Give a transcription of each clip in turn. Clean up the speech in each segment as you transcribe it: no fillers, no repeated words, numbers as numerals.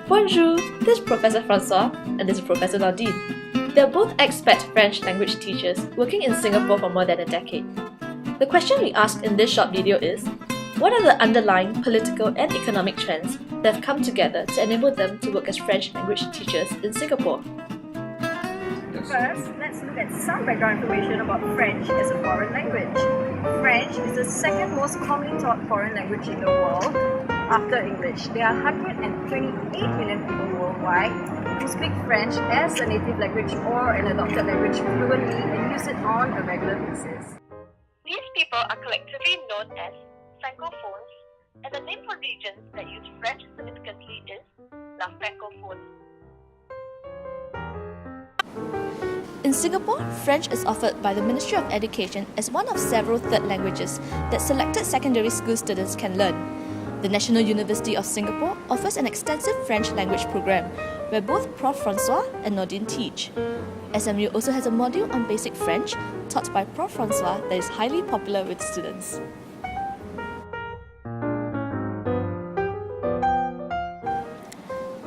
Bonjour, this is Professor Francois and this is Professor Nadine. They're both expat French language teachers working in Singapore for more than a decade. The question we asked in this short video is, what are the underlying political and economic trends that have come together to enable them to work as French language teachers in Singapore? First, let's look at some background information about French as a foreign language. French is the second most commonly taught foreign language in the world after English. There are 128 million people worldwide who speak French as a native language or an adopted language fluently and use it on a regular basis. These people are collectively known as francophones, and the name for regions that use French significantly is La Francophone. In Singapore, French is offered by the Ministry of Education as one of several third languages that selected secondary school students can learn. The National University of Singapore offers an extensive French language program where both Prof. Francois and Nadine teach. SMU also has a module on basic French taught by Prof. Francois that is highly popular with students.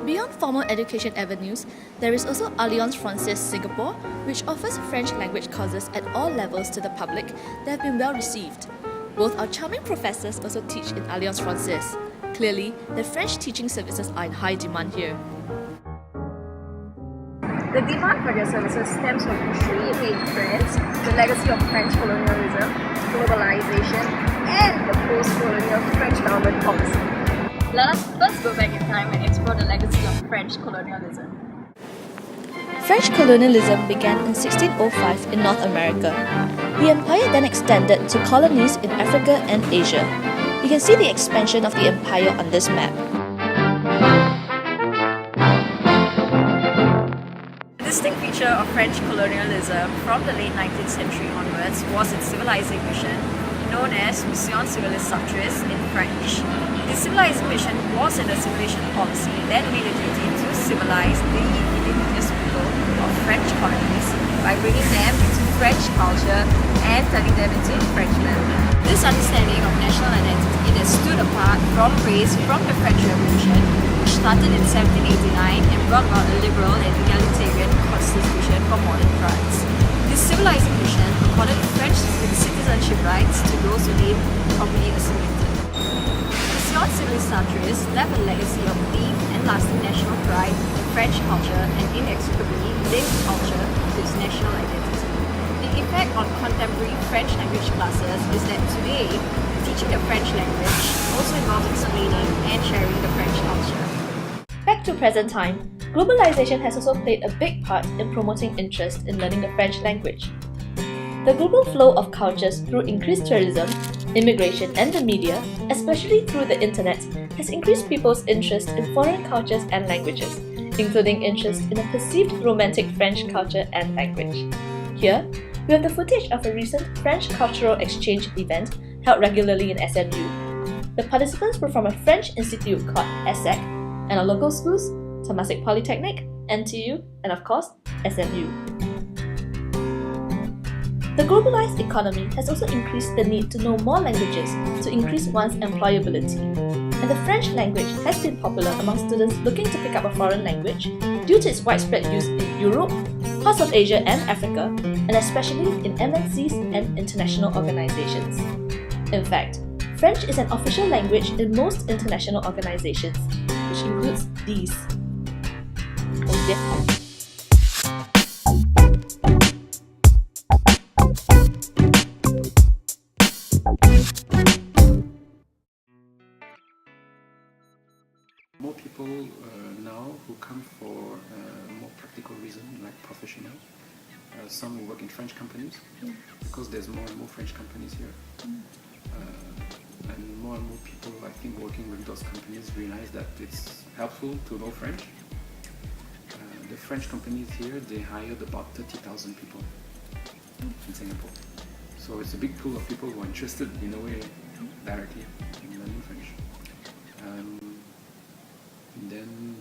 Beyond formal education avenues, there is also Alliance Française Singapore, which offers French language courses at all levels to the public that have been well received. Both our charming professors also teach in Alliance Française. Clearly, the French teaching services are in high demand here. The demand for their services stems from three main trends: the legacy of French colonialism, globalization, and the post-colonial French government policy. Let us first go back in time and explore the legacy of French colonialism. French colonialism began in 1605 in North America. The empire then extended to colonies in Africa and Asia. You can see the expansion of the empire on this map. A distinct feature of French colonialism from the late 19th century onwards was its civilizing mission, known as Mission Civilisatrice in French. The civilizing mission was an assimilation policy that made a duty to civilize the indigenous people of French colonies by bringing them into French culture and turning them into Frenchmen. This understanding of national identity that stood apart from praise from the French Revolution, which started in 1789 and brought about a liberal and egalitarian constitution for modern France. This civilizing mission accorded French citizenship rights to those who lived properly assimilated. Mission Civilisatrice left a legacy of deep and lasting national pride in French culture and inextricably linked culture to its national identity. The effect on contemporary French language classes is that today, teaching the French language also involves explaining and sharing the French culture. Back to present time, globalization has also played a big part in promoting interest in learning the French language. The global flow of cultures through increased tourism, immigration, and the media, especially through the internet, has increased people's interest in foreign cultures and languages, including interest in a perceived romantic French culture and language. Here, we have the footage of a recent French cultural exchange event held regularly in SMU. The participants were from a French institute called ESSEC, and our local schools, Temasek Polytechnic, NTU, and of course, SMU. The globalized economy has also increased the need to know more languages to increase one's employability. And the French language has been popular among students looking to pick up a foreign language due to its widespread use in Europe, parts of Asia and Africa, and especially in MNCs and international organizations. In fact, French is an official language in most international organizations, which includes these. More people now who come for more practical reason, like professional. Some who work in French companies, because there's more and more French companies here. And more people, I think, working with those companies realize that it's helpful to know French. The French companies here, they hired about 30,000 people in Singapore. So it's a big pool of people who are interested in a way directly in learning French. Then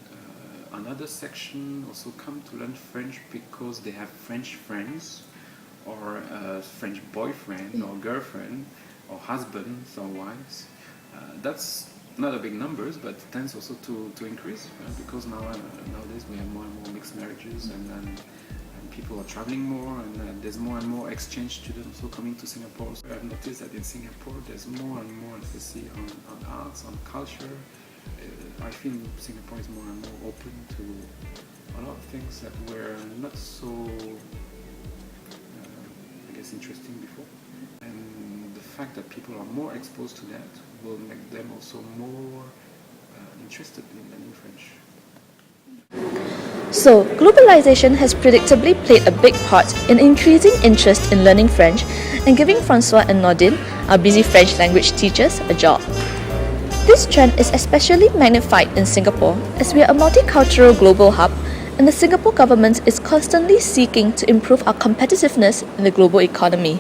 another section also come to learn French because they have French friends or a French boyfriend or girlfriend or husbands or wives. That's not a big numbers, but it tends also to increase, because nowadays we have more and more mixed marriages, and people are traveling more, and there's more and more exchange students also coming to Singapore. So I've noticed that in Singapore there's more and more emphasis on arts, on culture. I feel Singapore is more and more open to a lot of things that were not so, I guess, interesting before. And the fact that people are more exposed to that will make them also more interested in learning French. So, globalization has predictably played a big part in increasing interest in learning French and giving Francois and Nordine, our busy French language teachers, a job. This trend is especially magnified in Singapore as we are a multicultural global hub, and the Singapore government is constantly seeking to improve our competitiveness in the global economy.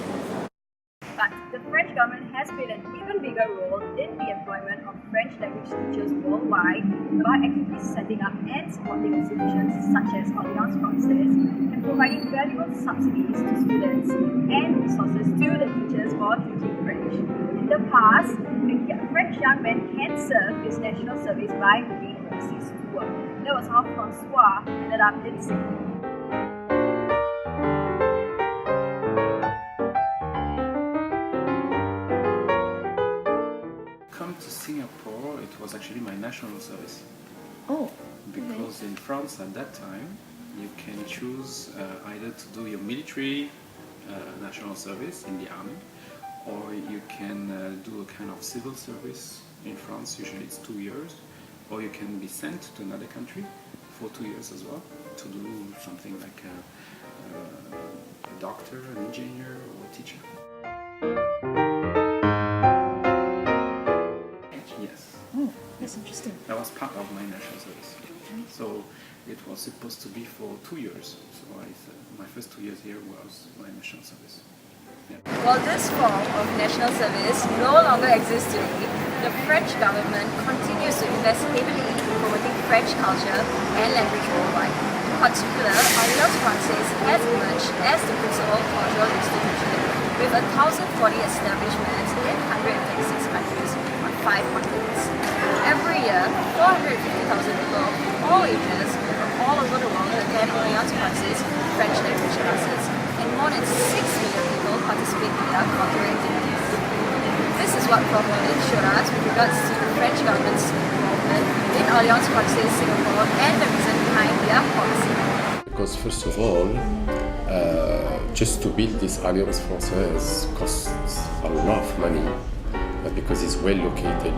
But the French government has played an even bigger role in the employment of French language teachers worldwide by actively setting up and supporting institutions such as Alliance Française and providing valuable subsidies to students and resources to the teachers for teaching French. In the past, a French young man can serve his national service by moving overseas to work. That was how Francois ended up in Singapore. To Singapore, it was actually my national service. Oh, because in France at that time, you can choose either to do your military national service in the army, or you can do a kind of civil service in France. Usually it's 2 years, or you can be sent to another country for 2 years as well to do something like a doctor, an engineer, or a teacher. that's interesting. That was part of my national service. So it was supposed to be for 2 years. So my first 2 years here was my national service. Yeah. While this form of national service no longer exists today, the French government continues to invest heavily in promoting French culture and language worldwide. In particular, Alliance Française has emerged as the principal cultural institution with 1,040 establishments in 136 countries on 5 continents. Every year, 450,000 people of all ages from all over the world attend Alliance Française French language classes, and more than 6 million people participate in their cultural activities. This is what Prof. Nordine showed us with regards to the French government's involvement in Alliance Française Singapore and the reason behind their policy. Because first of all, just to build this Alliance Française costs a lot of money because it's well located.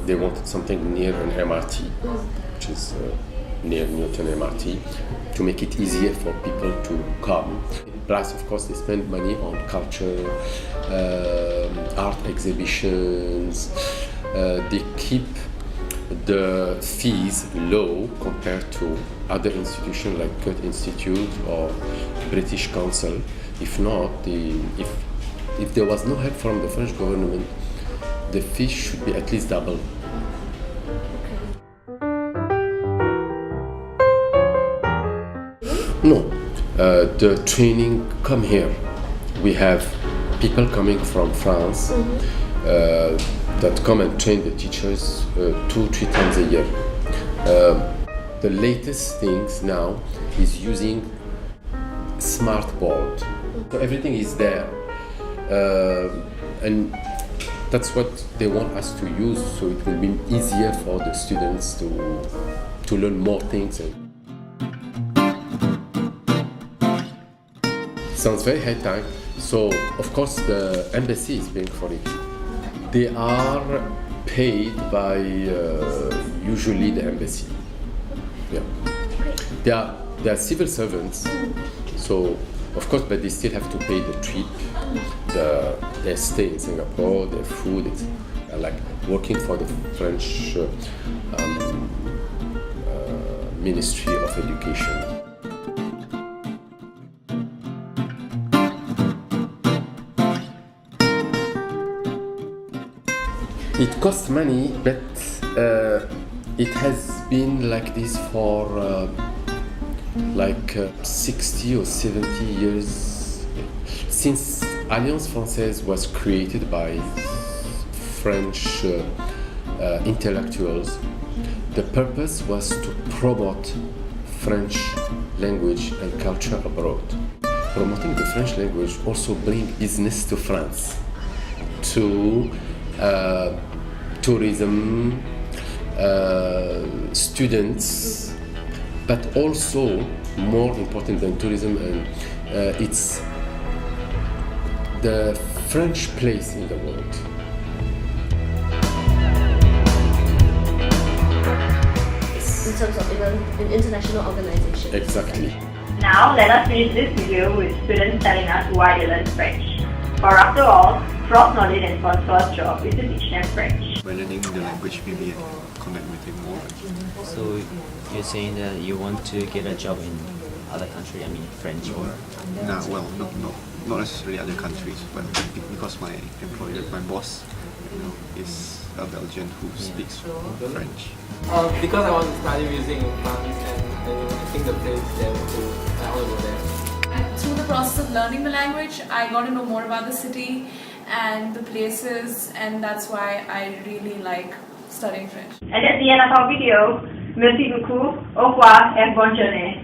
They wanted something near an MRT, which is near Newton MRT, to make it easier for people to come. Plus, of course, they spend money on culture, art exhibitions. They keep the fees low compared to other institutions like Goethe Institute or British Council. If not, if there was no help from the French government, the fees should be at least double. No, the training come here. We have people coming from France that come and train the teachers 2-3 times a year. The latest things now is using smart board. So everything is there, and that's what they want us to use, so it will be easier for the students to learn more things. Sounds very high time. So of course the embassy is paying for it. They are paid by usually the embassy. Yeah, they are civil servants. So of course, but they still have to pay the trip, their stay in Singapore, their food. It's like working for the French Ministry of Education. It costs money, but it has been like this for 60 or 70 years. Since Alliance Française was created by French intellectuals. The purpose was to promote French language and culture abroad. Promoting the French language also bring business to France, to tourism, students, but also more important than tourism, and it's the French place in the world. In terms of even in international organizations. Exactly. Now let us finish this video with students telling us why they learn French. For after all, Frog's knowledge and Francois' job is to teach them French. By learning the language, maybe I can connect with him more. So you're saying that you want to get a job in other country, I mean French or? Nah, well, not necessarily other countries, but because my employer, my boss, is a Belgian who speaks French. Because I want to study music in France, and I think the place there would do. I want to go there. Through the process of learning the language, I got to know more about the city and the places, and that's why I really like studying French. And that's the end of our video. Merci beaucoup, au revoir, and bonne journée.